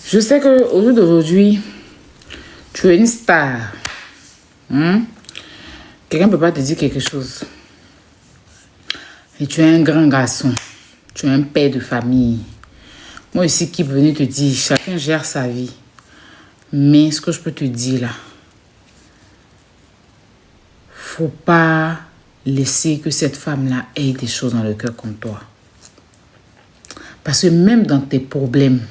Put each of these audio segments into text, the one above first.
Je sais qu'au jour d'aujourd'hui, tu es une star. Quelqu'un ne peut pas te dire quelque chose. Et tu es un grand garçon. Tu es un père de famille. Moi ici qui venais te dire, chacun gère sa vie. Mais ce que je peux te dire là, faut pas laisser que cette femme-là ait des choses dans le cœur comme toi. Parce que même dans tes problèmes,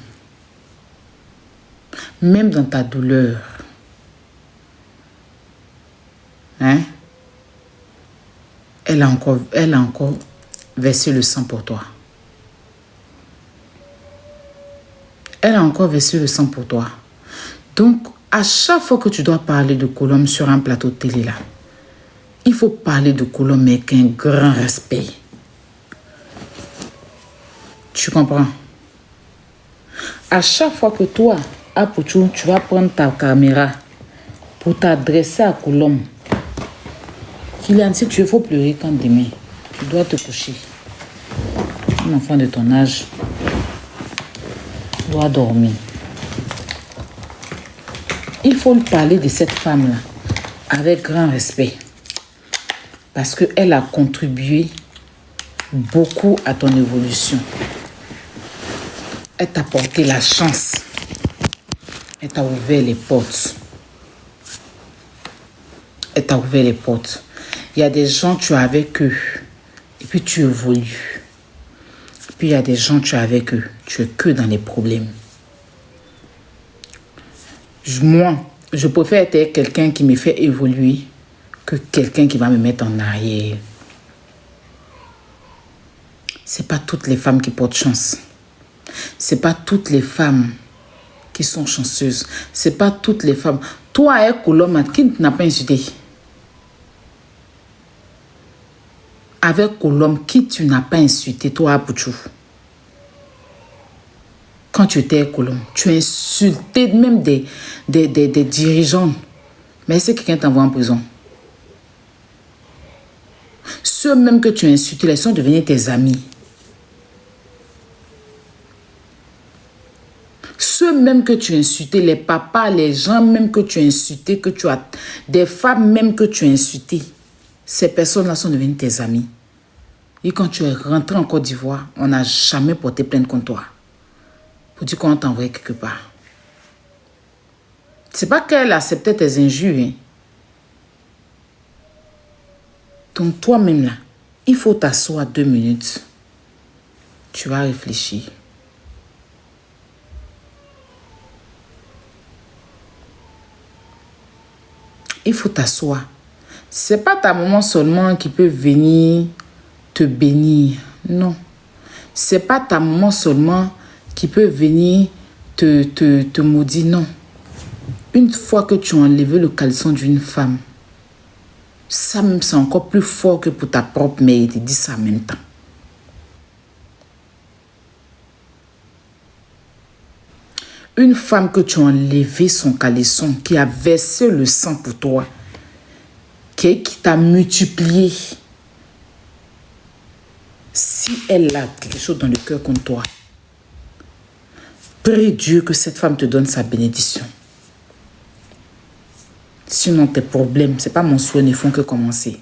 même dans ta douleur, elle a encore versé le sang pour toi. Elle a encore versé le sang pour toi. Donc, à chaque fois que tu dois parler de Colombe sur un plateau de télé là, il faut parler de Colombe avec un grand respect. Tu comprends? À chaque fois que toi, Apouchou, tu vas prendre ta caméra pour t'adresser à Colombe, Kylian, si tu veux, il faut pleurer quand demain, tu dois te coucher. Un enfant de ton âge doit dormir. Il faut parler de cette femme-là avec grand respect. Parce qu'elle a contribué beaucoup à ton évolution. Elle t'a apporté la chance. Elle t'a ouvert les portes. Elle t'a ouvert les portes. Il y a des gens, tu es avec eux. Et puis tu évolues. Et puis il y a des gens, tu es avec eux. Tu es que dans les problèmes. Moi, je préfère être avec quelqu'un qui me fait évoluer que quelqu'un qui va me mettre en arrière. C'est pas toutes les femmes qui portent chance. C'est pas toutes les femmes qui sont chanceuses. C'est pas toutes les femmes. Toi, avec Colombe, qui n'a pas insulté? Avec Colombe, qui tu n'as pas insulté, toi, Apouchou? Quand tu étais avec Colombe, tu as insulté même des dirigeants. Mais est-ce que quelqu'un t'envoie en prison? Ceux même que tu as insultés, ils sont devenus tes amis. Ceux même que tu as insultés, les papas, les gens même que tu as insultés, des femmes même que tu as insultées, ces personnes-là sont devenues tes amis. Et quand tu es rentré en Côte d'Ivoire, on n'a jamais porté plainte contre toi. Pour dire qu'on t'a envoyé quelque part. C'est pas qu'elle acceptait tes injures. Hein. Donc toi-même là, il faut t'asseoir 2 minutes. Tu vas réfléchir. Il faut t'asseoir. C'est pas ta maman seulement qui peut venir te bénir. Non. C'est pas ta maman seulement qui peut venir te maudire. Non. Une fois que tu as enlevé le caleçon d'une femme, ça même c'est encore plus fort que pour ta propre mère. Il te dit ça en même temps. Une femme que tu as enlevé son caleçon, qui a versé le sang pour toi, qui t'a multiplié. Si elle a quelque chose dans le cœur contre toi, prie Dieu que cette femme te donne sa bénédiction. Sinon, tes problèmes, ce n'est pas mon souhait, ne font que commencer.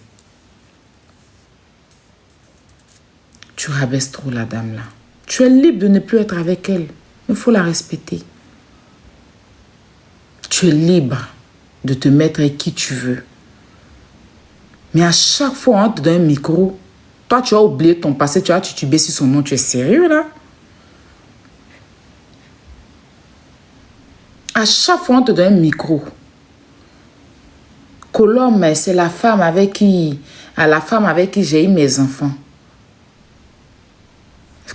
Tu rabaisses trop la dame là. Tu es libre de ne plus être avec elle. Il faut la respecter. Tu es libre de te mettre avec qui tu veux. Mais à chaque fois, on te donne un micro. Toi, tu as oublié ton passé, tu as titubé sur son nom. Tu es sérieux là? À chaque fois, on te donne un micro. Colombe, c'est la femme avec qui j'ai eu mes enfants.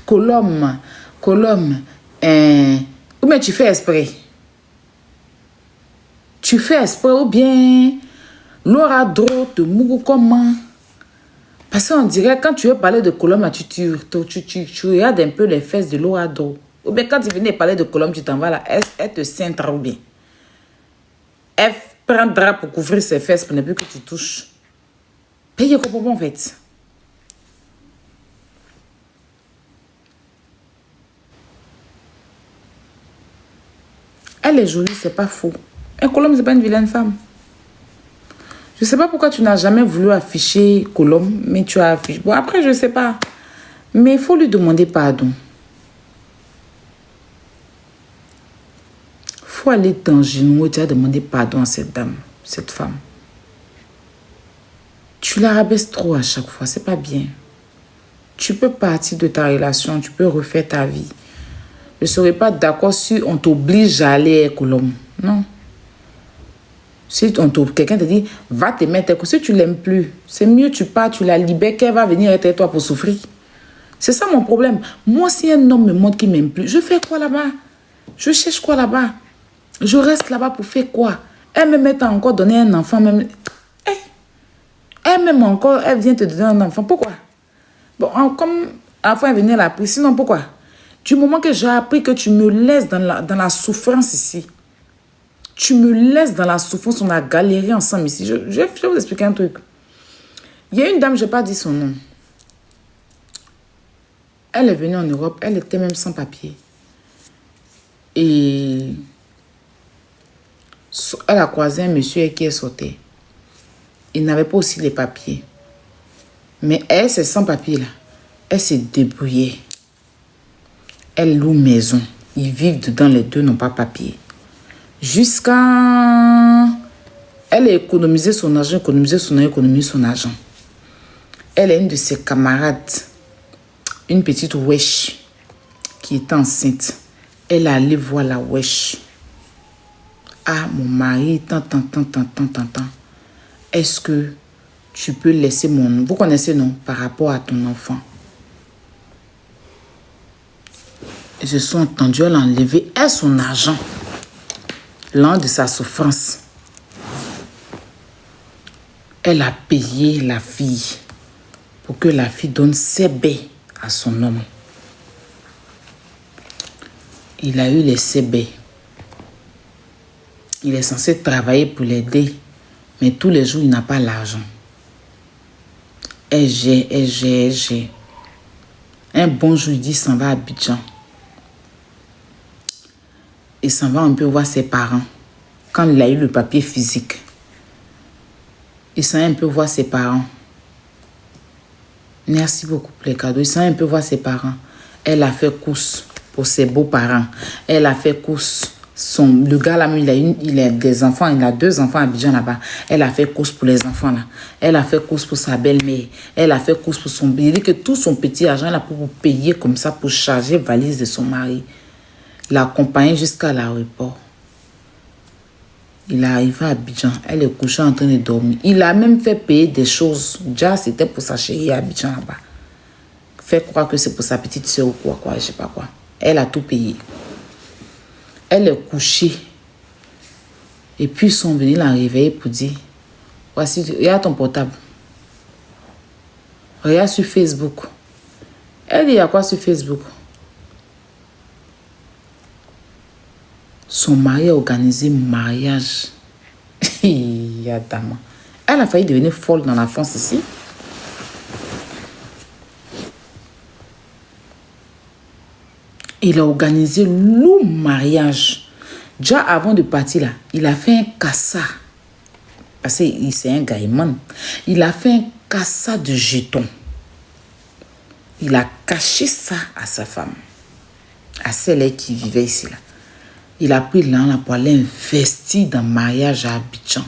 Colombe, ou bien tu fais exprès. Tu fais exprès ou bien Laura Dro te mourou comment? Parce qu'on dirait quand tu veux parler de Colombe, tu regardes un peu les fesses de Laura Dro. Ou bien quand tu venais parler de Colombe, tu t'en vas là, elle te cintre ou bien. Elle prend un drap pour couvrir ses fesses pour ne plus que tu touches. Paye comment en fait? Elle est jolie, c'est pas faux. Et Colombe, c'est pas une vilaine femme. Je sais pas pourquoi tu n'as jamais voulu afficher Colombe, mais tu as affiché. Bon, après, je sais pas. Mais il faut lui demander pardon. Il faut aller dans le genou et tu as demandé pardon à cette dame, cette femme. Tu la rabaisses trop à chaque fois, c'est pas bien. Tu peux partir de ta relation, tu peux refaire ta vie. Je ne serais pas d'accord si on t'oblige à aller à Colombe. Non. Si quelqu'un te dit, va te mettre, si tu ne l'aimes plus, c'est mieux tu pars, tu la libères, qu'elle va venir être avec toi pour souffrir. C'est ça mon problème. Moi, si un homme me montre qu'il ne m'aime plus, je fais quoi là-bas? Je cherche quoi là-bas? Je reste là-bas pour faire quoi? Elle me met encore donner un enfant, même. Elle même encore, elle vient te donner un enfant. Pourquoi? Bon, comme l'enfant est venu à la prise, sinon pourquoi? Du moment que j'ai appris que tu me laisses dans la souffrance ici, tu me laisses dans la souffrance, on a galéré ensemble ici. Je vais vous expliquer un truc. Il y a une dame, je n'ai pas dit son nom. Elle est venue en Europe, elle était même sans papier. Et elle a croisé un monsieur qui est sauté. Il n'avait pas aussi les papiers. Mais elle, c'est sans papier là. Elle s'est débrouillée. Elle loue maison. Ils vivent dedans, les deux n'ont pas papier. Jusqu'à... Elle a économisé son argent, économisé son argent. Elle est une de ses camarades, une petite wesh, qui était enceinte. Elle est allée voir la wesh. Ah, mon mari, tant. Est-ce que tu peux laisser mon nom? Vous connaissez, non? Par rapport à ton enfant. Ils se sont entendus, elle a enlevé son argent. L'an de sa souffrance. Elle a payé la fille pour que la fille donne ses baies à son homme. Il a eu les CB. Il est censé travailler pour l'aider, mais tous les jours, il n'a pas l'argent. Elle gère. Un bon jour, il dit, il s'en va à Abidjan. Il s'en va un peu voir ses parents. Quand il a eu le papier physique, il s'en va un peu voir ses parents. Merci beaucoup pour les cadeaux. Il s'en va un peu voir ses parents. Elle a fait course pour ses beaux-parents. Elle a fait course. Le gars là, il a des enfants. Il a 2 enfants à Abidjan là-bas. Elle a fait course pour les enfants là. Elle a fait course pour sa belle-mère. Elle a fait course pour son... Il dit que tout son petit argent là pour payer comme ça, pour charger valise de son mari. L'accompagner jusqu'à l'aéroport. Il est arrivé à Abidjan. Elle est couchée en train de dormir. Il a même fait payer des choses. Déjà, c'était pour sa chérie à Abidjan là-bas. Fait croire que c'est pour sa petite soeur ou quoi, je sais pas quoi. Elle a tout payé. Elle est couchée. Et puis, ils sont venus la réveiller pour dire, voici, regarde ton portable. Regarde sur Facebook. Elle dit, il y a quoi sur Facebook? Son mari a organisé un mariage. Elle a failli devenir folle dans la France ici. Il a organisé le mariage. Déjà avant de partir là, il a fait un cassa. Parce que c'est un gaïman. Il a fait un cassa de jetons. Il a caché ça à sa femme. À celle qui vivait ici là. Il a pris l'argent pour aller investir dans le mariage à Abidjan.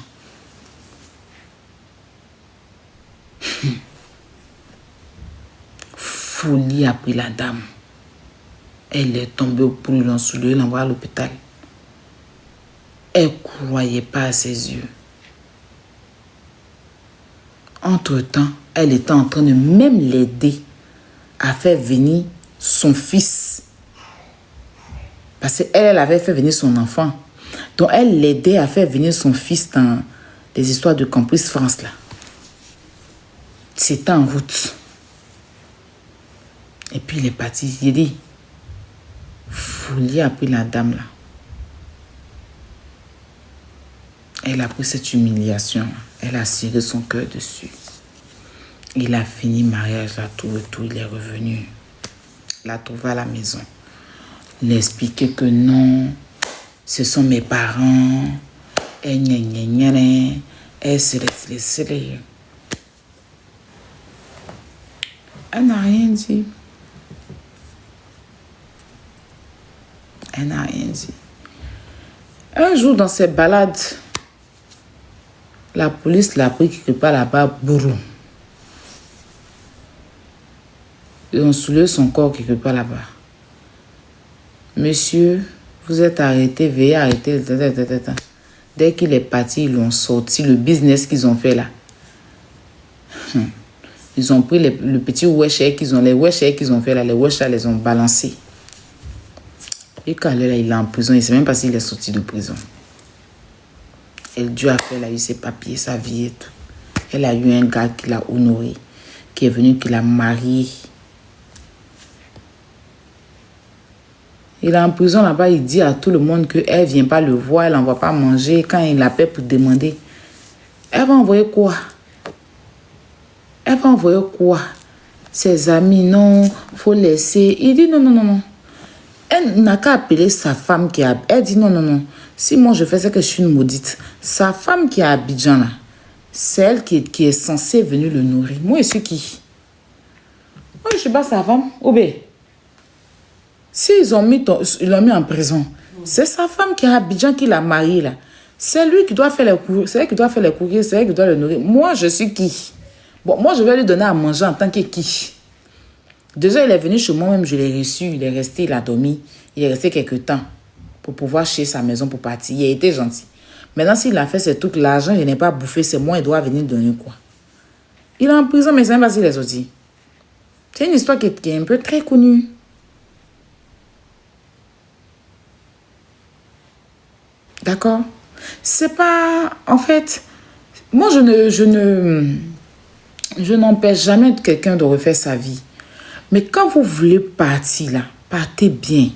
Folie a pris la dame. Elle est tombée au brûlant sous lui, elle l'envoie à l'hôpital. Elle ne croyait pas à ses yeux. Entre-temps, elle était en train de même l'aider à faire venir son fils. Parce qu'elle avait fait venir son enfant. Donc, elle l'aidait à faire venir son fils dans les histoires de Campus France, là. C'était en route. Et puis, il est parti. Il dit, folie a pris la dame, là. Elle a pris cette humiliation. Elle a serré son cœur dessus. Il a fini le mariage, là, tout et tout. Il est revenu. Il l'a trouvé à la maison. Il a expliqué que non, ce sont mes parents. Elle n'a rien dit. Elle n'a rien dit. Un jour, dans ses balades, la police l'a pris quelque part là-bas, bourreau. Ils ont soulevé son corps quelque part là-bas. Monsieur, vous êtes arrêté, veuillez arrêter. Dès qu'il est parti, ils l'ont sorti. Le business qu'ils ont fait là. Ils ont pris le petit wesh qu'ils ont, les wesh qu'ils ont fait là, les wesh là, les ont balancés. Et quand elle est là, il est en prison, il ne sait même pas s'il est sorti de prison. Dieu a fait, elle a eu ses papiers, sa vie et tout. Elle a eu un gars qui l'a honoré, qui est venu, qui l'a marié. Il est en prison là-bas, il dit à tout le monde qu'elle ne vient pas le voir, elle n'envoie pas manger. Quand il l'appelle pour demander, elle va envoyer quoi? Elle va envoyer quoi? Ses amis, non, il faut laisser. Il dit non. Elle n'a qu'à appeler sa femme qui a... Elle dit non. Si moi je fais ça que je suis une maudite, sa femme qui est à Abidjan là, c'est elle qui est censée venir le nourrir. Moi, je suis qui? Moi, je ne suis pas sa femme. Obé. S'ils l'ont mis en prison, c'est sa femme qui est à Abidjan qui l'a marié là. C'est lui qui doit faire les courriers, c'est elle qui doit faire les courriers, c'est elle qui doit le nourrir. Moi, je suis qui? Bon, moi, je vais lui donner à manger en tant que qui? Déjà, il est venu chez moi, même je l'ai reçu, il est resté, il a dormi. Il est resté quelques temps pour pouvoir chez sa maison pour partir. Il a été gentil. Maintenant, s'il a fait ce truc, l'argent, je n'ai pas bouffé, c'est moi, il doit venir donner quoi? Il est en prison, mais c'est même pas s'il est sorti. C'est une histoire qui est un peu très connue. D'accord? C'est pas... En fait, moi, je n'empêche jamais quelqu'un de refaire sa vie. Mais quand vous voulez partir là, partez bien.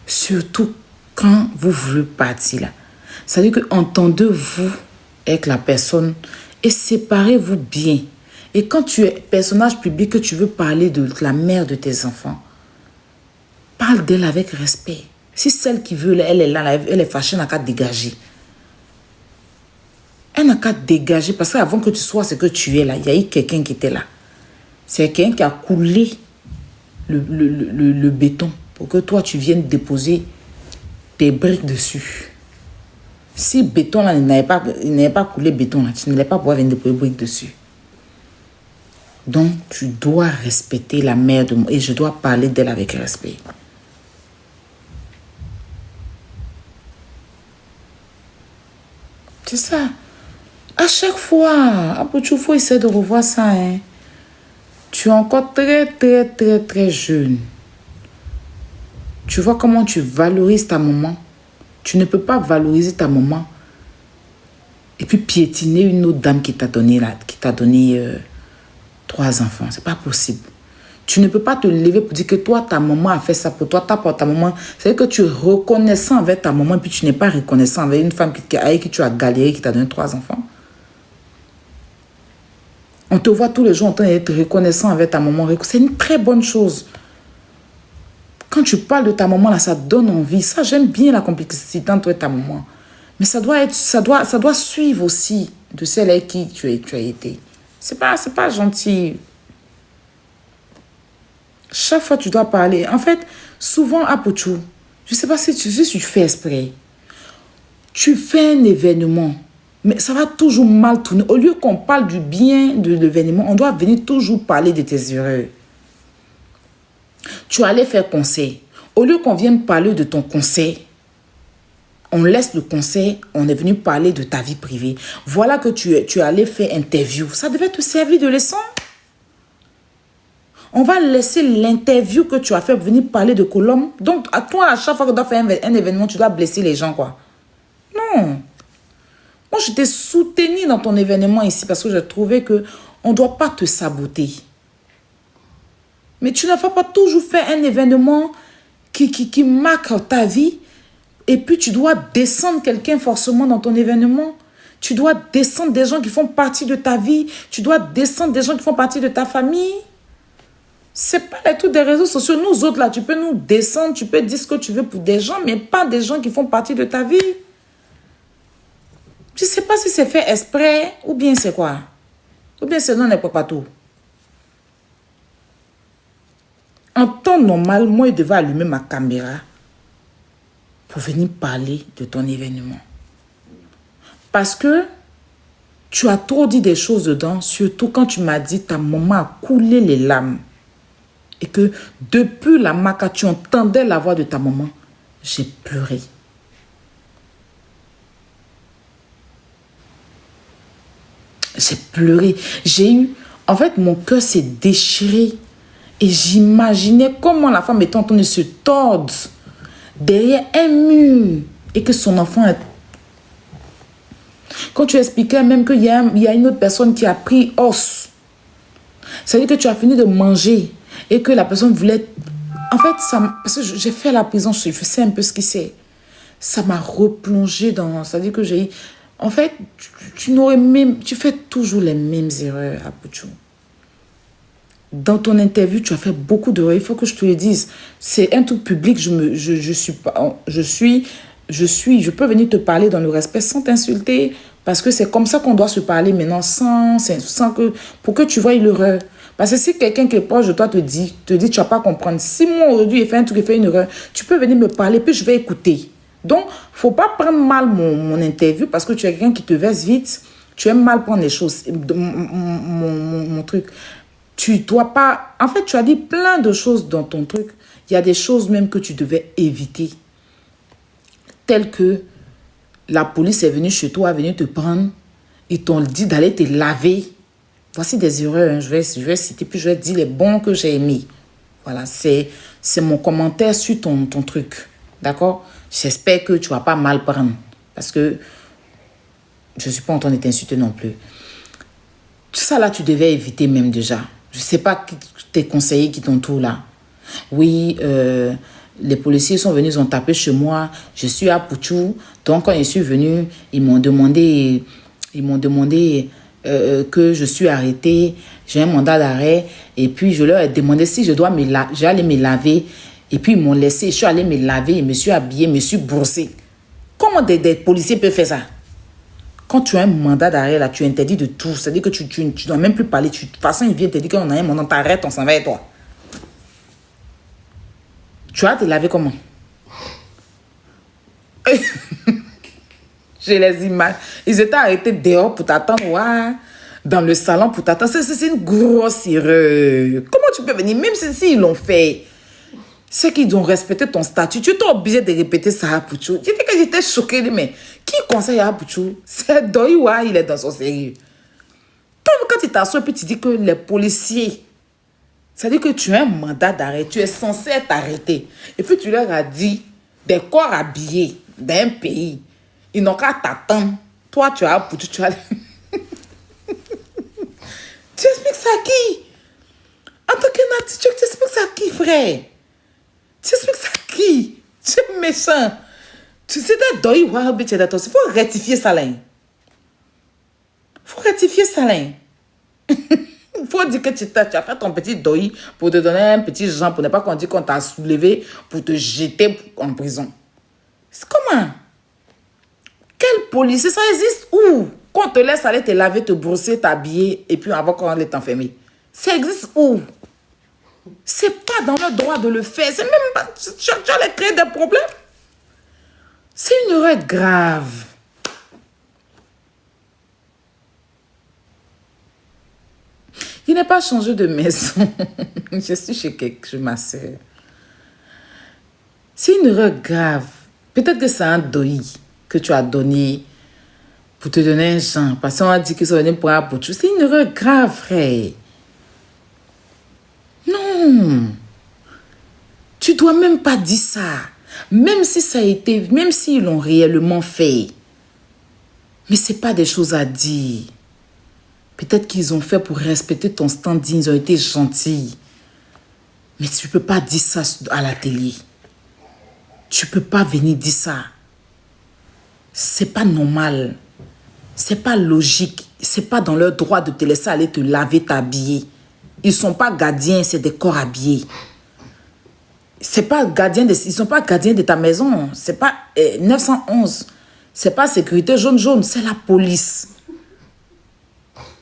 Surtout quand vous voulez partir là. C'est-à-dire que entendez-vous avec la personne et séparez-vous bien. Et quand tu es personnage public, que tu veux parler de la mère de tes enfants, parle d'elle avec respect. Si celle qui veut, elle est là, elle est fâchée, elle n'a qu'à dégager. Elle n'a qu'à dégager parce qu'avant que tu sois ce que tu es là, il y a eu quelqu'un qui était là. C'est quelqu'un qui a coulé le béton pour que toi, tu viennes déposer tes briques dessus. Si béton là, il n'avait pas coulé béton là, tu n'allais pas pouvoir venir déposer briques dessus. Donc, tu dois respecter la mère de moi et je dois parler d'elle avec respect. C'est ça. À chaque fois, il faut essayer de revoir ça. Hein. Tu es encore très jeune. Tu vois comment tu valorises ta maman. Tu ne peux pas valoriser ta maman et puis piétiner une autre dame qui t'a donné 3 enfants. C'est pas possible. Tu ne peux pas te lever pour dire que toi, ta maman a fait ça pour toi. Ta maman, c'est que tu es reconnaissant avec ta maman et puis tu n'es pas reconnaissant avec une femme avec qui tu as galéré, qui t'a donné 3 enfants. On te voit tous les jours en train d'être reconnaissant avec ta maman. C'est une très bonne chose. Quand tu parles de ta maman, là, ça donne envie. Ça, j'aime bien la complicité entre toi et ta maman. Mais ça doit suivre aussi de celle avec qui tu as été. C'est pas gentil. Chaque fois, tu dois parler. En fait, souvent, à Pochou, je ne sais pas si tu fais exprès. Tu fais un événement, mais ça va toujours mal tourner. Au lieu qu'on parle du bien de l'événement, on doit venir toujours parler de tes erreurs. Tu allais faire conseil. Au lieu qu'on vienne parler de ton conseil, on laisse le conseil, on est venu parler de ta vie privée. Voilà que tu allais faire interview. Ça devait te servir de leçon. On va laisser l'interview que tu as fait venir parler de Colombe. Donc, à toi, à chaque fois que tu dois faire un événement, tu dois blesser les gens, quoi. Non. Moi, je t'ai soutenu dans ton événement ici parce que je trouvais qu'on ne doit pas te saboter. Mais tu ne vas pas toujours faire un événement qui marque ta vie et puis tu dois descendre quelqu'un forcément dans ton événement. Tu dois descendre des gens qui font partie de ta vie. Tu dois descendre des gens qui font partie de ta famille. C'est pas les trucs des réseaux sociaux. Nous autres, là, tu peux nous descendre, tu peux dire ce que tu veux pour des gens, mais pas des gens qui font partie de ta vie. Je sais pas si c'est fait exprès ou bien c'est quoi. Ou bien c'est non, n'importe pas tout. En temps normal, moi, je devais allumer ma caméra pour venir parler de ton événement. Parce que tu as trop dit des choses dedans, surtout quand tu m'as dit ta maman a coulé les larmes. Et que depuis la maca, tu entendais la voix de ta maman, j'ai pleuré. J'ai pleuré. J'ai eu... En fait, mon cœur s'est déchiré. Et j'imaginais comment la femme était en train de se tordre derrière un mur. Et que son enfant... Quand tu expliquais même qu'il y a une autre personne qui a pris os. C'est-à-dire que tu as fini de manger. Et que la personne voulait... En fait, ça, parce que j'ai fait la prison, je sais un peu ce qui c'est. Ça m'a replongé dans... C'est-à-dire que j'ai... En fait, tu fais toujours les mêmes erreurs, Apouchou. Dans ton interview, tu as fait beaucoup d'erreurs. Il faut que je te le dise. C'est un truc public. Je peux venir te parler dans le respect sans t'insulter. Parce que c'est comme ça qu'on doit se parler maintenant, pour que tu voies l'erreur. Parce que si quelqu'un qui est proche de toi te dit, tu vas pas comprendre. Si moi, aujourd'hui, j'ai fait un truc, j'ai fait une erreur, tu peux venir me parler, puis je vais écouter. Donc, faut pas prendre mal mon interview parce que tu es quelqu'un qui te verse vite. Tu aimes mal prendre les choses. Mon truc. Tu dois pas... En fait, tu as dit plein de choses dans ton truc. Il y a des choses même que tu devais éviter. Telles que la police est venue chez toi, est venue te prendre. Ils t'ont dit d'aller te laver. Voici des erreurs. Hein. Je vais citer, puis je vais dire les bons que j'ai aimés. Voilà, c'est mon commentaire sur ton truc. D'accord? J'espère que tu ne vas pas mal prendre. Parce que je ne suis pas en train de t'insulter non plus. Tout ça là, tu devais éviter même déjà. Je ne sais pas tes conseillers qui t'entourent là. Oui, les policiers sont venus, ils ont tapé chez moi. Je suis à Pouchou. Donc, quand je suis venu, ils m'ont demandé que je suis arrêtée. J'ai un mandat d'arrêt. Et puis, je leur ai demandé si j'allais me laver. Et puis, ils m'ont laissé. Je suis allée me laver. Je me suis habillée, je me suis brossée. Comment des policiers peuvent faire ça? Quand tu as un mandat d'arrêt, là, tu es interdit de tout. C'est-à-dire que tu ne dois même plus parler. De toute façon, ils viennent te dire qu'on a un mandat, t'arrêtes, on s'en va et toi. Tu vas te laver comment? J'ai les images. Ils étaient arrêtés dehors pour t'attendre. Ouais, dans le salon pour t'attendre. C'est une grosse erreur. Comment tu peux venir? Même si ils l'ont fait. C'est qu'ils ont respecté ton statut. Tu es obligé de répéter ça à Pouchou. J'étais choquée. Mais qui conseille à Pouchou? C'est Doyoua, il est dans son sérieux. Toi, quand tu t'assois et puis tu dis que les policiers, c'est-à-dire que tu as un mandat d'arrêt, tu es censé être arrêté. Et puis tu leur as dit des corps habillés d'un pays. Ils n'ont qu'à t'attendre. Toi, tu as Pouchou, tu as... Tu expliques ça à qui? En tant que natif, tu expliques ça à qui, frère? Tu expliques ça à qui? Tu es méchant. Tu sais, il faut rectifier ça là. Il faut rectifier ça là. Il faut dire que tu as fait ton petit doi pour te donner un petit genre, pour ne pas qu'on dise qu'on t'a soulevé pour te jeter en prison. C'est comment? Quel policier? Ça existe où? Qu'on te laisse aller te laver, te brosser, t'habiller et puis avant qu'on allait t'enfermer. Ça existe où? C'est pas dans le droit de le faire. C'est même pas... Tu allais créer des problèmes. C'est une erreur grave. Il n'est pas changé de maison. Je suis chez ma soeur. C'est une erreur grave. Peut-être que c'est un doi que tu as donné pour te donner un champ. Parce qu'on a dit qu'ils sont venus pour un Pouchou. C'est une erreur grave, frère. Non. Tu dois même pas dire ça. Même si ça a été, même s'ils l'ont réellement fait. Mais c'est pas des choses à dire. Peut-être qu'ils ont fait pour respecter ton standing, ils ont été gentils. Mais tu peux pas dire ça à la télé. Tu peux pas venir dire ça. C'est pas normal. C'est pas logique. C'est pas dans leur droit de te laisser aller te laver, t'habiller. Ils ne sont pas gardiens, c'est des corps habillés. C'est pas gardien ils ne sont pas gardiens de ta maison. C'est pas 911. C'est pas sécurité jaune, c'est la police.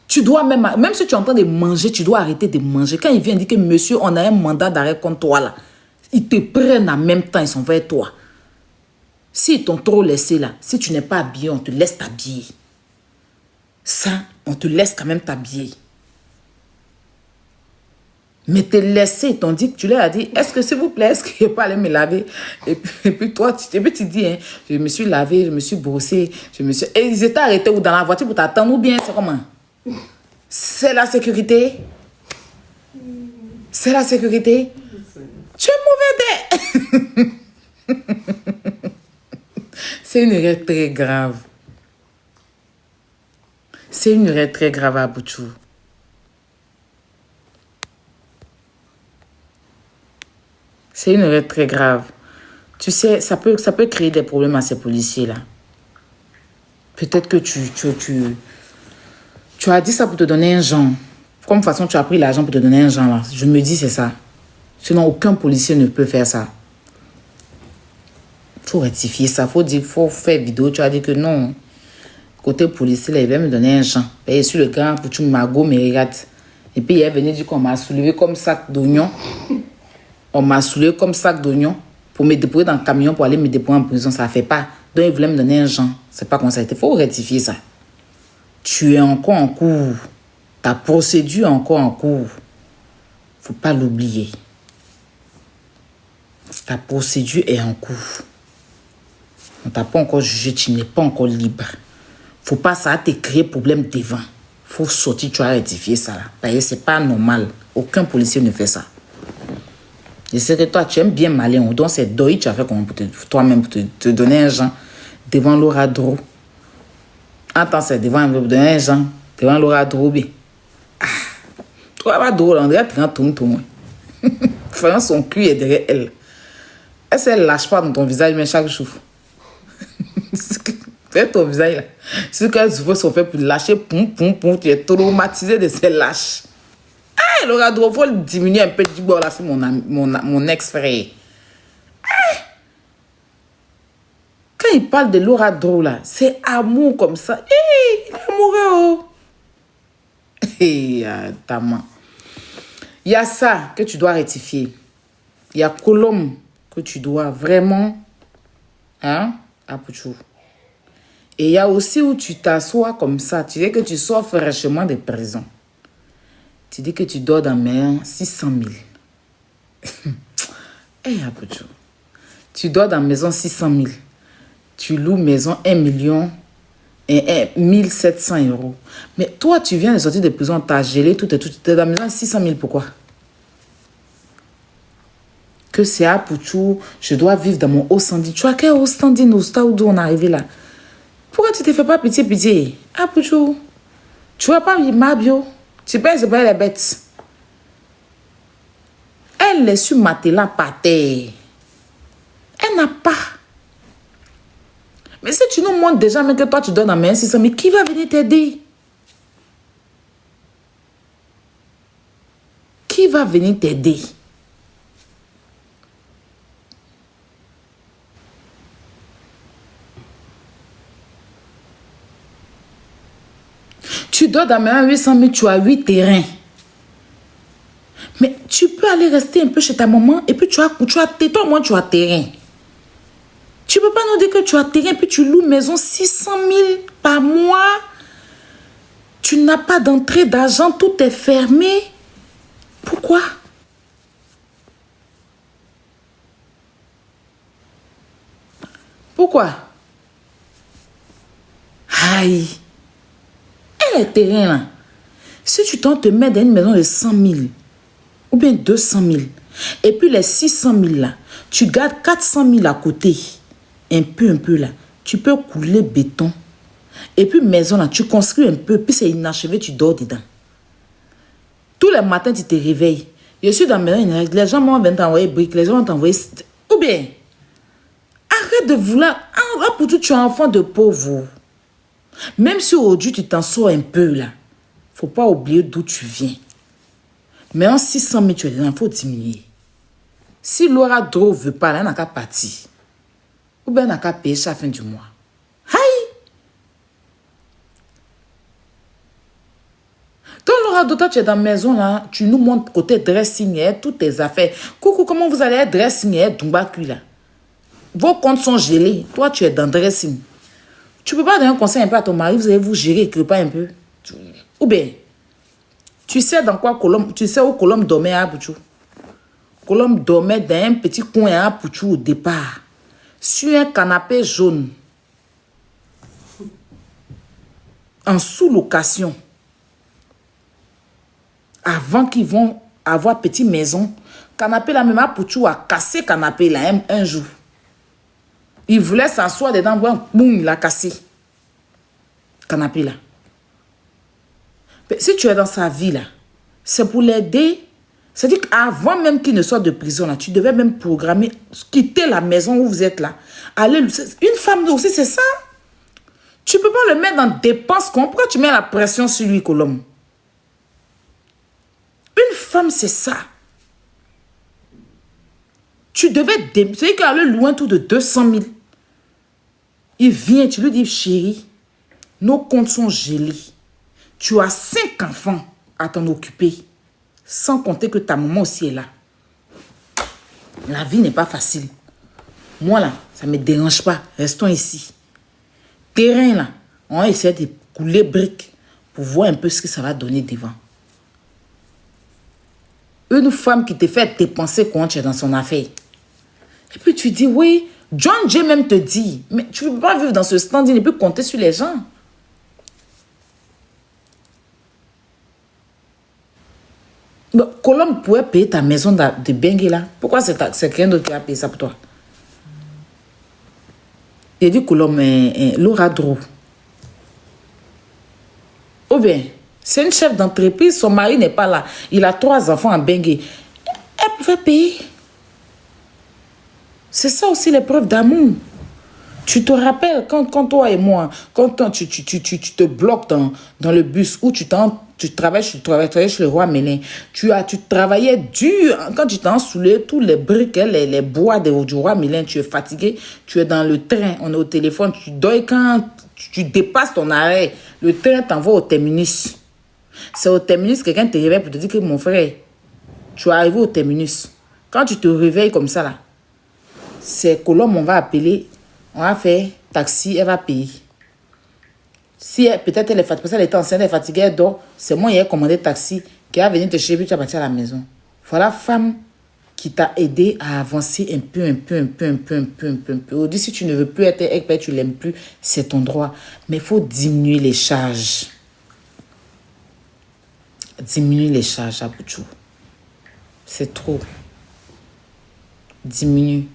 Tu dois même si tu es en train de manger, tu dois arrêter de manger. Quand ils viennent dire que monsieur, on a un mandat d'arrêt contre toi là, ils te prennent en même temps, ils sont vers toi. S'ils t'ont trop laissé là, si tu n'es pas habillé, on te laisse t'habiller. Ça, on te laisse quand même t'habiller. Mais te laisser, ils t'ont dit que tu leur as dit, est-ce que s'il vous plaît, est-ce que je peux aller me laver? Et puis toi, tu dis, hein, je me suis lavé, je me suis brossé, Et ils étaient arrêtés ou dans la voiture pour t'attendre ou bien c'est comment? C'est la sécurité? C'est la sécurité? Tu es mauvais. C'est une erreur très grave. C'est une erreur très grave à Bouchou. C'est une erreur très grave. Tu sais, ça peut créer des problèmes à ces policiers-là. Peut-être que tu as dit ça pour te donner un genre. Comme de toute façon, tu as pris l'argent pour te donner un genre là. Je me dis, c'est ça. Sinon, aucun policier ne peut faire ça. Il faut rectifier ça. Il faut faire vidéo. Tu as dit que non. Côté policier, là, il va me donner un genre. Et sur le gars, pour tu m'ago, me regarde. Et puis, il est venu dire qu'on m'a soulevé comme sac d'oignon. On m'a soulevé comme sac d'oignon pour me déposer dans le camion pour aller me déposer en prison. Ça ne fait pas. Donc, il voulait me donner un genre. C'est pas comme ça. Il faut rectifier ça. Tu es encore en cours. Ta procédure est encore en cours. Il ne faut pas l'oublier. Ta procédure est en cours. On ne t'a pas encore jugé. Tu n'es pas encore libre. Il ne faut pas ça te créer problème devant. Il faut sortir, tu as rectifié ça. Parce que ce n'est pas normal. Aucun policier ne fait ça. Je sais que toi, tu aimes bien malin. Donc, c'est deuil, tu as fait comment pour toi-même, pour te donner un genre devant Laura Dro. Attends, c'est devant un genre, devant Laura Dro. Ah, toi, va drôle, on dirait que tu as faisant son cul est derrière elle. Est-ce qu'elle ne lâche pas dans ton visage, mais chaque jour? C'est ton visage là. C'est qu'elle se fait pour lâcher, tu es traumatisé de ces lâches. Ah, Laura Dro, il faut le diminuer un peu du bord là, c'est mon ex-frère. Ah. Quand il parle de Laura Dro là, c'est amour comme ça. Il est amoureux. Tama. Il y a ça que tu dois rectifier. Il y a Colombe que tu dois vraiment appuyer. Et il y a aussi où tu t'assois comme ça. Tu dis que tu sors fraîchement de prison. Tu dis que tu dors dans maison 600 000. Appuyer. Tu dors dans maison 600 000. Tu loues maison 1 million et 1700 €. Mais toi, tu viens de sortir de prison, tu as gelé tout et tout. Tu es dans la maison 600 000, pourquoi? Que c'est à Pouchou, je dois vivre dans mon haut standing. Tu as quel haut standing au stade où on est arrivé là? Pourquoi tu ne te fais pas pitié? Ah, Pouchou, tu vois pas ma bio? Tu penses pas les bêtes? Elle est sur matelas par terre. Elle n'a pas. Mais si tu nous montres déjà même que toi tu donnes la main 600 000, qui va venir t'aider? Qui va venir t'aider? Tu dois dans main 800 000, tu as 8 terrains. Mais tu peux aller rester un peu chez ta maman et puis tu as toi, moi, tu as terrain. Tu ne peux pas nous dire que tu as terrain puis tu loues maison 600 000 par mois. Tu n'as pas d'entrée d'argent, tout est fermé. Pourquoi? Pourquoi? Aïe. Elle est terrain là. Si tu te mets dans une maison de 100 000 ou bien 200 000 et puis les 600 000 là, tu gardes 400 000 à côté. Un peu là. Tu peux couler béton. Et puis maison là, tu construis un peu. Puis c'est inachevé, tu dors dedans. Tous les matins, tu te réveilles. Je suis dans la maison, les gens vont t'envoyer briques, les gens vont t'envoyer... Ou bien, arrête de vouloir... Ah, pour tout, tu es un enfant de pauvre. Même si aujourd'hui, tu t'en sors un peu là, faut pas oublier d'où tu viens. Mais en 600 000, tu es dedans, il faut diminuer. Si Laura Dro ne veut pas, elle n'a qu'à partir. Ou bien elle n'a qu'à payer chaque fin du mois. Aïe! Donc Laura Dro, toi, tu es dans la maison, là, tu nous montres côté dressing, toutes tes affaires. Coucou, comment vous allez être dressing, Dumba Kui, là? Vos comptes sont gelés. Toi, tu es dans dressing. Tu peux pas donner un conseil un peu à ton mari, vous allez vous gérer quelque part un peu. Ou bien, tu sais dans quoi Colombe, tu sais où Colombe dormait à Abouchou. Colombe dormait dans un petit coin à Abouchou au départ. Sur un canapé jaune. En sous-location. Avant qu'ils vont avoir petite maison. Canapé là, même Abouchou a cassé canapé là un jour. Il voulait s'asseoir dedans, boum, il a cassé. Canapé là. Mais si tu es dans sa vie là, c'est pour l'aider. C'est-à-dire qu'avant même qu'il ne sorte de prison là, tu devais même programmer, quitter la maison où vous êtes là. Aller, une femme aussi, c'est ça. Tu ne peux pas le mettre dans dépenses. Pourquoi tu mets la pression sur lui, Colombe? Une femme, c'est ça. Tu devais... C'est-à-dire qu'elle allait loin tout de 200 000. Il vient, tu lui dis, chérie, nos comptes sont gelés. Tu as 5 enfants à t'en occuper. Sans compter que ta maman aussi est là. La vie n'est pas facile. Moi là, ça ne me dérange pas. Restons ici. Terrain là, on va essayer de couler briques pour voir un peu ce que ça va donner devant. Une femme qui te fait dépenser quand tu es dans son affaire. Et puis tu dis, oui, John Jay même te dit, mais tu ne peux pas vivre dans ce stand, il ne peut compter sur les gens. Colombe pourrait payer ta maison de Bengue là. Pourquoi c'est quelqu'un d'autre qui a payé ça pour toi? Il dit Colombe, Laura Dro. Ou bien, c'est une chef d'entreprise, son mari n'est pas là. Il a 3 enfants en Bengue. Elle pouvait payer. C'est ça aussi l'épreuve d'amour. Tu te rappelles quand toi et moi, quand tu te bloques dans le bus où tu travailles chez le roi Mélin, tu travaillais dur. Quand tu t'en soulèves tous les briques, les bois du roi Mélin, tu es fatigué, tu es dans le train, on est au téléphone, tu dors quand tu dépasses ton arrêt, le train t'envoie au terminus. C'est au terminus quelqu'un te réveille pour te dire que mon frère, tu es arrivé au terminus. Quand tu te réveilles comme ça là, c'est Colombe, on va appeler. On va faire taxi, elle va payer. Si peut-être elle est fatiguée, parce qu'elle était enceinte, elle est fatiguée, elle dort, c'est moi qui ai commandé taxi, qui va venir te chercher, puis tu vas partir à la maison. Voilà femme qui t'a aidé à avancer un peu. Aujourd'hui, si tu ne veux plus être expert, tu ne l'aimes plus, c'est ton droit. Mais il faut diminuer les charges. Diminuer les charges à Bouchou. C'est trop. Diminue.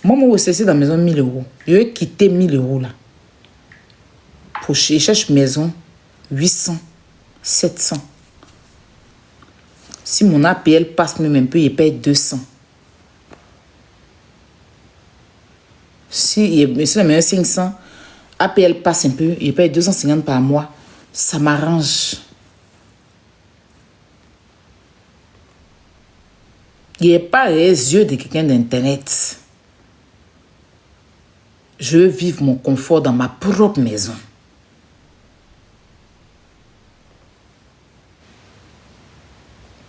Moi, je suis dans la maison 1000 euros. Je vais quitter 1000 euros là. Je cherche maison 800, 700. Si mon APL passe même un peu, il paye 200. Si la maison 500, APL passe un peu, il paye 250 par mois. Ça m'arrange. Il n'y a pas les yeux de quelqu'un d'Internet. Je veux vivre mon confort dans ma propre maison.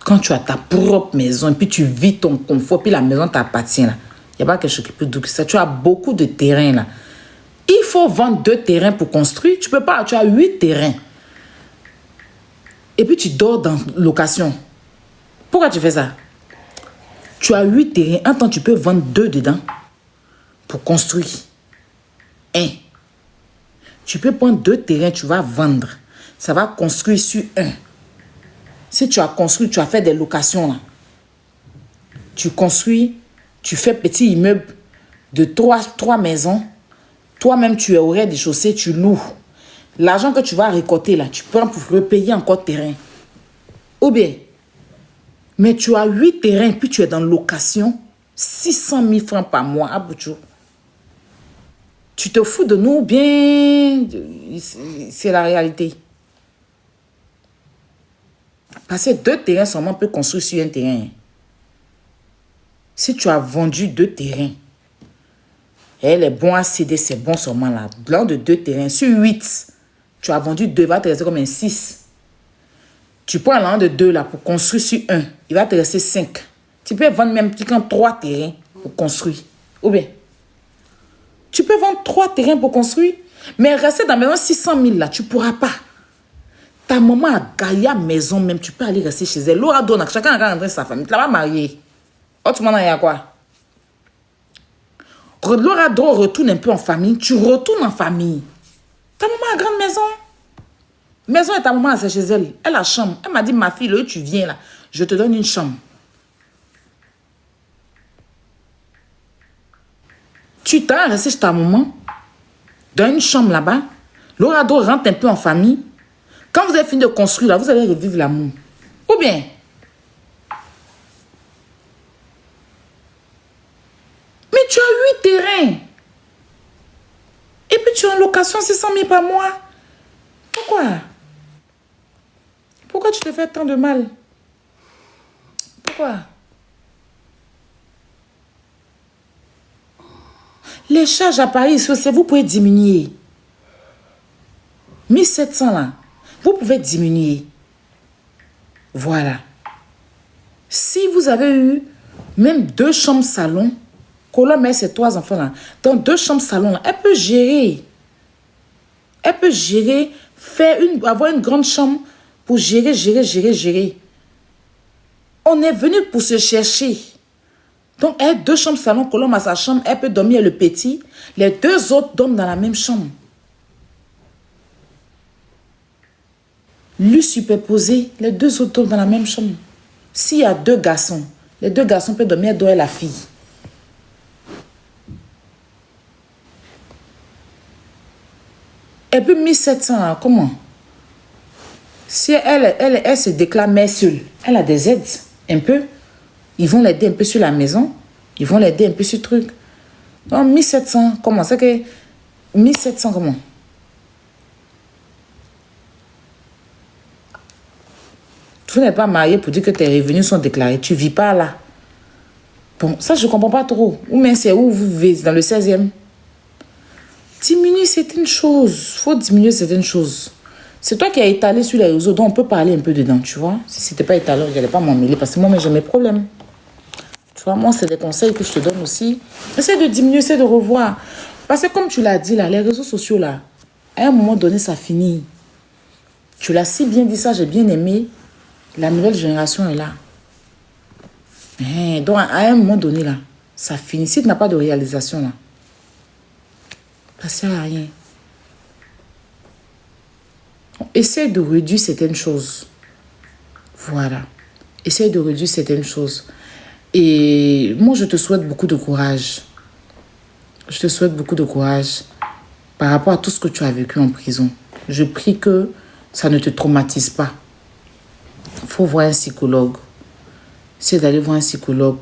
Quand tu as ta propre maison et puis tu vis ton confort, puis la maison t'appartient là, il n'y a pas quelque chose qui peut douiller ça. Tu as beaucoup de terrain là. Il faut vendre 2 terrains pour construire. Tu peux pas, tu as 8 terrains. Et puis tu dors dans location. Pourquoi tu fais ça? Tu as 8 terrains. Un temps, tu peux vendre 2 dedans pour construire. 1. Tu peux prendre 2 terrains, tu vas vendre. Ça va construire sur 1. Si tu as construit, tu as fait des locations là. Tu construis, tu fais petit immeuble de 3 maisons. Toi-même, tu es au rez-de-chaussée, tu loues. L'argent que tu vas récolter là, tu prends pour repayer encore terrain. Ou bien, mais tu as 8 terrains, puis tu es dans location, 600 000 francs par mois à Bouchou. Tu te fous de nous, bien, c'est la réalité. Parce que 2 terrains seulement peuvent construire sur un terrain. Si tu as vendu 2 terrains, et les bons à céder, c'est bon seulement là. Blanc de 2 terrains, sur 8, tu as vendu 2, il va te rester comme un 6. Tu prends l'an de 2 là pour construire sur 1, il va te rester 5. Tu peux vendre même 3 terrains pour construire. Ou bien, tu peux vendre 3 terrains pour construire, mais rester dans la maison 600 000 là, tu ne pourras pas. Ta maman a gagné la maison même, tu peux aller rester chez elle. Laura donne, chacun a rentré sa famille. Tu l'as pas mariée. Oh, tu m'en as quoi? Laura doit retourne un peu en famille. Tu retournes en famille. Ta maman a grande maison. Maison et ta maman, c'est chez elle. Elle a chambre. Elle m'a dit, ma fille, là, tu viens là. Je te donne une chambre. Tu t'as resté chez ta maman. Dans une chambre là-bas. Laura doit rentre un peu en famille. Quand vous avez fini de construire là, vous allez revivre l'amour. Ou bien... Mais tu as 8 terrains. Et puis tu es en location 600 000 par mois. Pourquoi? Pourquoi tu te fais tant de mal? Pourquoi? Les charges à Paris, vous pouvez diminuer. 1700 là, vous pouvez diminuer. Voilà. Si vous avez eu même 2 chambres salon, Colombe met ses 3 enfants là, dans 2 chambres salon là, elle peut gérer. Elle peut gérer, avoir une grande chambre pour gérer. On est venu pour se chercher. Donc, elle a 2 chambres salon, Colombe a sa chambre, elle peut dormir le petit. Les 2 autres dorment dans la même chambre. Lui superposé, les 2 autres dorment dans la même chambre. S'il y a 2 garçons, les 2 garçons peuvent dormir dans la fille. Et puis 1700, comment? Si elle se déclare mère seule, elle a des aides, un peu. Ils vont l'aider un peu sur la maison. Ils vont l'aider un peu sur le truc. Donc 1700, comment? C'est que 1700, comment? Tu n'es pas marié pour dire que tes revenus sont déclarés. Tu ne vis pas là. Bon, ça, je ne comprends pas trop. Ou même c'est où vous vivez, dans le 16e. Diminuer certaines choses. Il faut diminuer certaines choses. C'est toi qui as étalé sur les réseaux, donc on peut parler un peu dedans, tu vois. Si ce n'était pas étalé, je n'allais pas m'en mêler parce que moi, j'ai mes problèmes. Tu vois, moi, c'est des conseils que je te donne aussi. Essaie de diminuer, essaie de revoir. Parce que comme tu l'as dit, là, les réseaux sociaux, là, à un moment donné, ça finit. Tu l'as si bien dit ça, j'ai bien aimé. La nouvelle génération est là. Donc, à un moment donné, là, ça finit. Si tu n'as pas de réalisation, là, ça ne sert à rien. Essaie de réduire certaines choses. Voilà. Essaie de réduire certaines choses. Et moi, je te souhaite beaucoup de courage. Je te souhaite beaucoup de courage par rapport à tout ce que tu as vécu en prison. Je prie que ça ne te traumatise pas. Il faut voir un psychologue. C'est d'aller voir un psychologue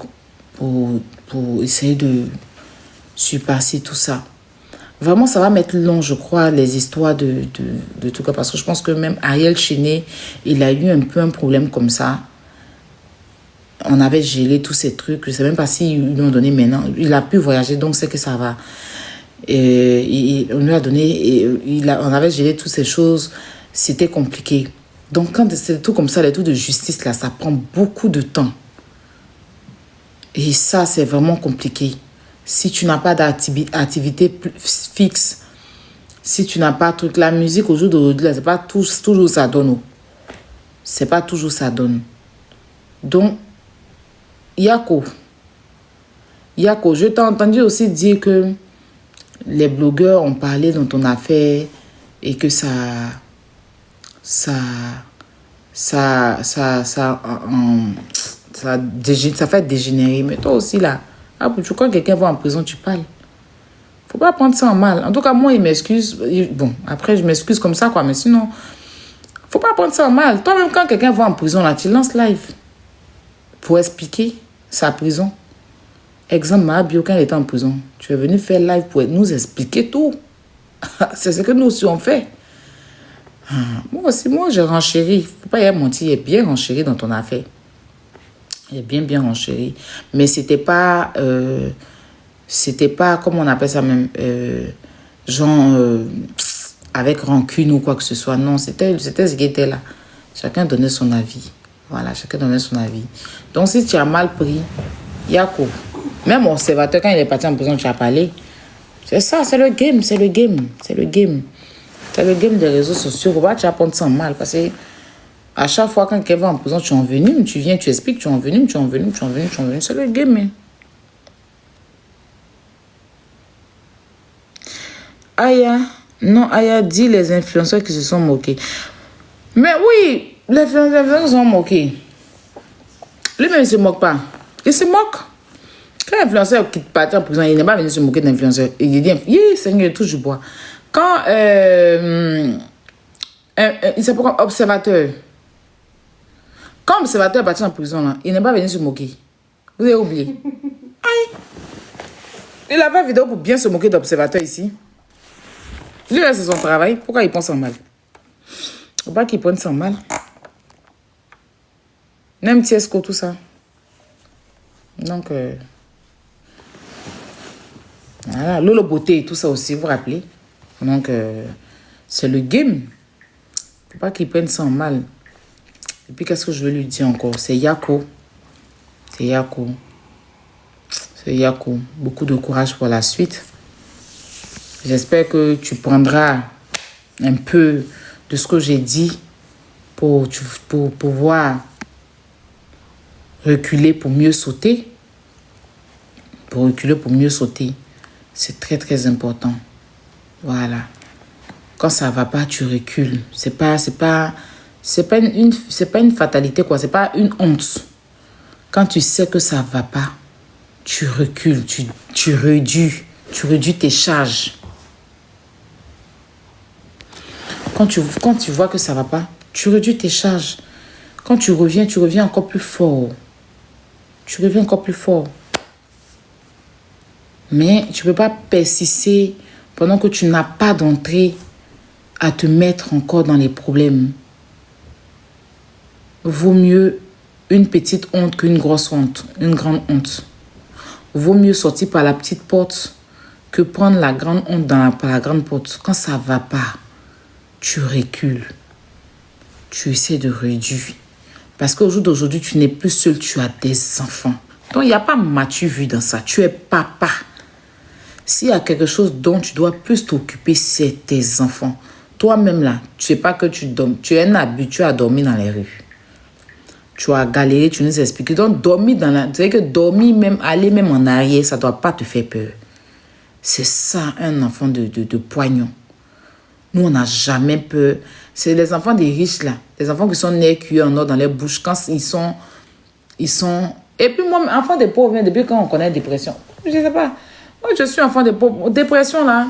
pour essayer de surpasser tout ça. Vraiment, ça va mettre long, je crois, les histoires de tout cas. Parce que je pense que même Ariel Chenet, il a eu un peu un problème comme ça. On avait gelé tous ces trucs. Je ne sais même pas s'ils lui ont donné maintenant. Il a pu voyager, donc c'est que ça va. Et on lui a donné... on avait gelé toutes ces choses. C'était compliqué. Donc, quand c'est des trucs comme ça, les trucs de justice, là, ça prend beaucoup de temps. Et ça, c'est vraiment compliqué. Si tu n'as pas d'activité fixe, si tu n'as pas de truc, la musique au jour d'aujourd'hui, c'est pas toujours ça donne. C'est pas toujours ça donne. Donc, Yako, je t'ai entendu aussi dire que les blogueurs ont parlé dans ton affaire et que ça fait dégénérer. Mais toi aussi, là, quand quelqu'un va en prison, tu parles. Faut pas prendre ça en mal. En tout cas, moi, il m'excuse. Bon, après, je m'excuse comme ça, quoi. Mais sinon, faut pas prendre ça en mal. Toi-même, quand quelqu'un va en prison, là, tu lances live pour expliquer sa prison. Exemple, Mahabio, quand il était en prison, tu es venu faire live pour nous expliquer tout. C'est ce que nous aussi on fait. Moi aussi, moi, j'ai renchéri. Faut pas y avoir menti, il est bien renchéri dans ton affaire. Il est bien, bien renchéri. Mais c'était pas, comment on appelle ça même, genre, avec rancune ou quoi que ce soit. Non, c'était ce qui était là. Chacun donnait son avis. Voilà, chacun donnait son avis. Donc, si tu as mal pris, il y a quoi? Même observateur, quand il est parti en prison, tu as parlé. C'est ça, c'est le game, c'est le game, c'est le game. C'est le game des réseaux sociaux. Faut pas tu vas prendre ça mal parce que à chaque fois quand quelqu'un va en prison, tu es en venu, tu viens, tu expliques, tu es en venu, tu es en venu, tu es en venu, tu es en venu. C'est le game. Hein. Aya, non, Aya dit les influenceurs qui se sont moqués. Mais oui, les influenceurs se sont moqués. Lui-même, il ne se moque pas. Il se moque. Quand l'influenceur quitte partir en prison, il n'est pas venu se moquer d'influenceur. Il dit, Seigneur, il touche du bois. Quand il s'appelle observateur. Quand observateur est parti en prison, là, il n'est pas venu se moquer. Vous avez oublié. Aïe. Il a pas vidéo pour bien se moquer d'observateur ici. Lui, là, c'est son travail. Pourquoi il pense en mal? Faut pas qu'il prenne ça en mal. Même Tiesco, tout ça. Donc, voilà. Lolo Beauté et tout ça aussi, vous vous rappelez? Donc, c'est le game. Faut pas qu'il prenne ça en mal. Et puis, qu'est-ce que je veux lui dire encore? C'est Yako. C'est Yako. C'est Yako. Beaucoup de courage pour la suite. J'espère que tu prendras un peu de ce que j'ai dit pour pouvoir reculer pour mieux sauter. Pour reculer pour mieux sauter. C'est très, très important. Voilà. Quand ça va pas, tu recules. C'est pas une fatalité, quoi. C'est pas une honte. Quand tu sais que ça va pas, tu recules, tu réduis tes charges. Quand tu vois que ça va pas, tu réduis tes charges. Quand tu reviens encore plus fort. Tu reviens encore plus fort. Mais tu ne peux pas persister pendant que tu n'as pas d'entrée à te mettre encore dans les problèmes. Vaut mieux une petite honte qu'une grosse honte, une grande honte. Vaut mieux sortir par la petite porte que prendre la grande honte par la grande porte. Quand ça ne va pas, tu recules. Tu essaies de réduire. Parce qu'au jour d'aujourd'hui, tu n'es plus seul, tu as des enfants. Donc, il n'y a pas Mathieu vu dans ça. Tu es papa. S'il y a quelque chose dont tu dois plus t'occuper, c'est tes enfants. Toi-même, là, tu sais pas que tu dors. Tu es un habitué à dormir dans les rues. Tu as galéré, tu nous expliques. Donc, dormir dans la... Tu sais que dormir, même, aller même en arrière, ça ne doit pas te faire peur. C'est ça, un enfant de poignon. Nous, on n'a jamais peur. C'est les enfants des riches, là. Les enfants qui sont nés cuits en or dans les bouches. Quand ils sont... Et puis, moi, enfant des pauvres, depuis quand on connaît la dépression? Je ne sais pas. Moi, je suis enfant des pauvres. Dépression, là,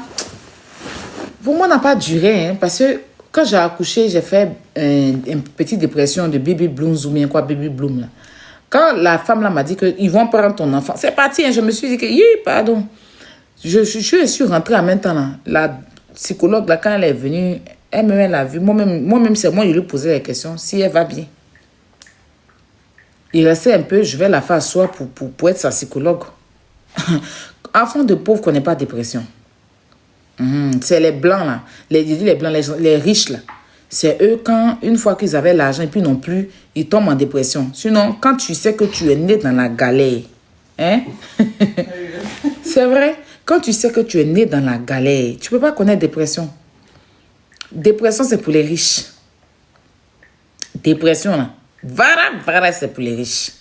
pour moi, n'a pas duré. Hein, parce que quand j'ai accouché, j'ai fait une petite dépression de baby blues ou bien quoi, baby bloom, là. Quand la femme, là, m'a dit qu'ils vont prendre ton enfant, c'est parti. Hein, je me suis dit que, pardon. Je suis rentrée en même temps, là. La psychologue, là, quand elle est venue, elle-même, elle a vu. Moi-même, c'est moi, je lui ai posé la question si elle va bien. Il restait un peu, je vais la faire asseoir pour être sa psychologue. Enfant de pauvres connaît pas de dépression. C'est les blancs, là. Les blancs, les riches, là. C'est eux, une fois qu'ils avaient l'argent et puis non plus, ils tombent en dépression. Sinon, quand tu sais que tu es né dans la galère, hein? C'est vrai. Quand tu sais que tu es né dans la galère, tu peux pas connaître dépression. Dépression, c'est pour les riches. Dépression, là. Voilà, c'est pour les riches.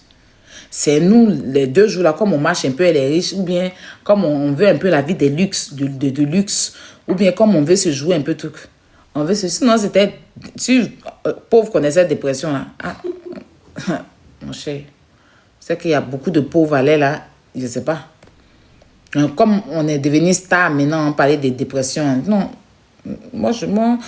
C'est nous, les 2 jours là, comme on marche un peu les riches, ou bien comme on veut un peu la vie de luxe, de luxe, ou bien comme on veut se jouer un peu tout. Sinon, c'était... Si pauvre connaissait la dépression, là... Ah, mon cher, c'est qu'il y a beaucoup de pauvres à l'air, là, je ne sais pas. Comme on est devenu star maintenant, on parlait de dépression. Non, moi franchement,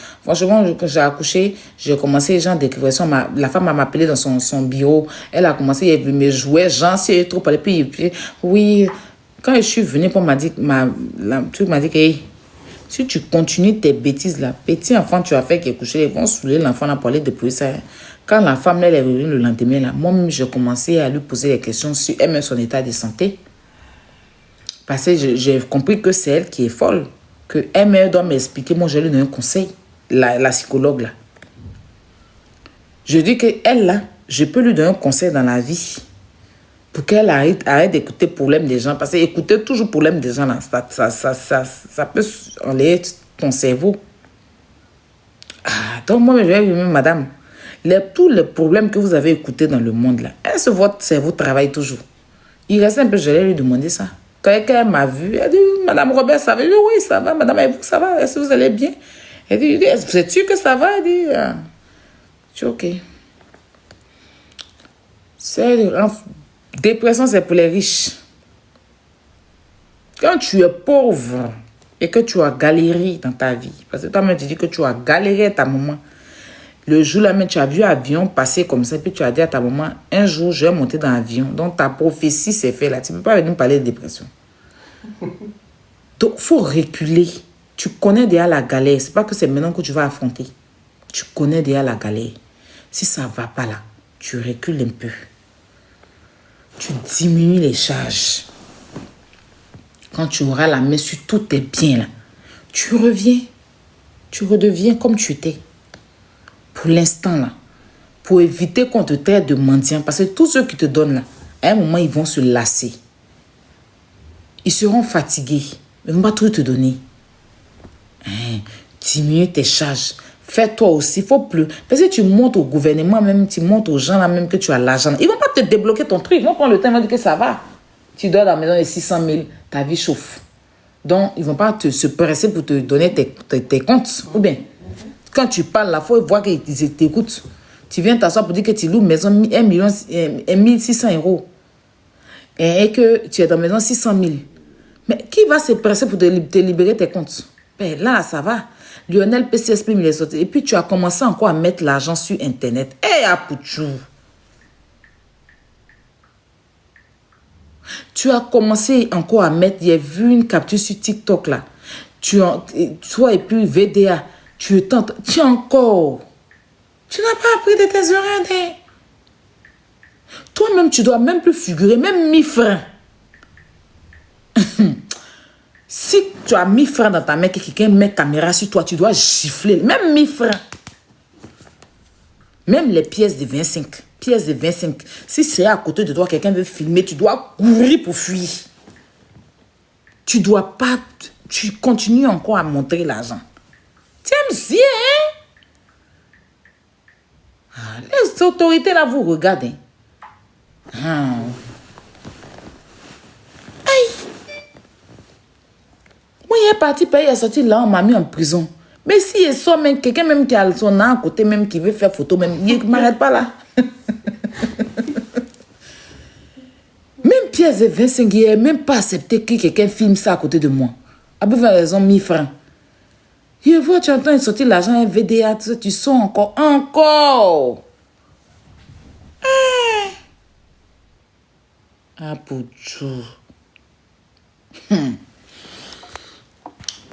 quand j'ai accouché, j'ai commencé genre dépression. La femme m'a appelé dans son bureau. Elle a commencé, elle me jouait, genre, si elle trop parlé. Puis, oui, quand je suis venue, on m'a dit, le truc m'a dit que, hey, Si tu continues tes bêtises là, petit enfant, tu as fait qu'il couché, ils vont saouler l'enfant là pour aller déployer ça. Quand la femme là, elle est revenue le lendemain là, moi-même, j'ai commencé à lui poser des questions sur elle-même son état de santé. Parce que j'ai compris que c'est elle qui est folle. Que elle doit m'expliquer. Moi, je lui donne un conseil. La psychologue là. Je dis que elle là, je peux lui donner un conseil dans la vie. Pour qu'elle arrête d'écouter le problème des gens. Parce que écouter toujours le problème des gens là, ça peut enlever ton cerveau. Ah, donc moi, je vais dire, madame, tous les problèmes que vous avez écoutés dans le monde là, est-ce que votre cerveau travaille toujours? Il reste un peu, je vais lui demander ça. Quand elle m'a vu, elle dit, Madame Robert, ça va? Je dis, oui, ça va. Madame, et vous, ça va? Est-ce que vous allez bien? Elle dit, vous êtes sûr que ça va? Elle dit, ah. Je dis, ok. Dépression, c'est pour les riches. Quand tu es pauvre et que tu as galéré dans ta vie, parce que toi-même, tu dis que tu as galéré à ta maman, le jour là, tu as vu l'avion passer comme ça, puis tu as dit à ta maman, un jour, je vais monter dans l'avion. Donc, ta prophétie s'est faite là. Tu ne peux pas venir me parler de dépression. Donc, il faut reculer. Tu connais déjà la galère. Ce n'est pas que c'est maintenant que tu vas affronter. Tu connais déjà la galère. Si ça ne va pas là, tu recules un peu. Tu diminues les charges. Quand tu auras la main sur tous tes biens là, tu reviens. Tu redeviens comme tu étais. Pour l'instant là, pour éviter qu'on te traite de mendiant, parce que tous ceux qui te donnent là, à un moment ils vont se lasser. Ils seront fatigués. Ils ne vont pas tout te donner. Diminue tes charges. Fais-toi aussi. Il faut plus. Parce que tu montes au gouvernement même, tu montes aux gens là même que tu as l'argent. Ils ne vont pas te débloquer ton truc. Ils vont prendre le temps, ils vont dire que ça va. Tu dois dans la maison de 600 000, ta vie chauffe. Donc, ils ne vont pas se presser pour te donner tes comptes. Ou bien, quand tu parles là, il faut voir qu'ils t'écoutent. Tu viens t'asseoir pour dire que tu loues une maison 1 600 euros. Et que tu es dans la maison 600 000. Mais qui va se presser pour te libérer tes comptes? Ben là, ça va. Lionel PCSP, il est sorti. Et puis, tu as commencé encore à mettre l'argent sur Internet. Eh, Apouchou! Tu as commencé encore à mettre, j'ai vu une capture sur TikTok là. Toi et puis VDA, tu as encore. Tu n'as pas appris de tes erreurs. Hein? Toi-même, tu dois même plus figurer, même 1000 francs. Si tu as 1000 francs dans ta main, que quelqu'un met caméra sur toi, tu dois gifler. Même 1000 francs. Même les pièces de 25. Pièces de 25. Si c'est à côté de toi, quelqu'un veut filmer, tu dois courir pour fuir. Tu dois pas... Tu continues encore à montrer l'argent. Tiens, si, hein? Les autorités là vous regardent. Aïe. Moi, il est parti payer, il est sorti là, on m'a mis en prison. Mais si il sort même, quelqu'un même qui a son nom à côté, même qui veut faire photo, même, il ne m'arrête pas là. Même pièce de 25, il n'a même pas accepté que quelqu'un filme ça à côté de moi. À peu près raison 1000 francs. Je vois, tu entends sortir l'argent, un VDA, tout ça, tu sors encore. Encore! Ah, Pouchou.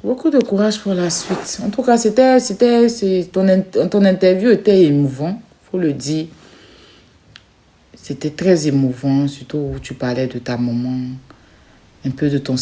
Beaucoup de courage pour la suite. En tout cas, ton interview était émouvant, il faut le dire. C'était très émouvant, surtout où tu parlais de ta maman, un peu de ton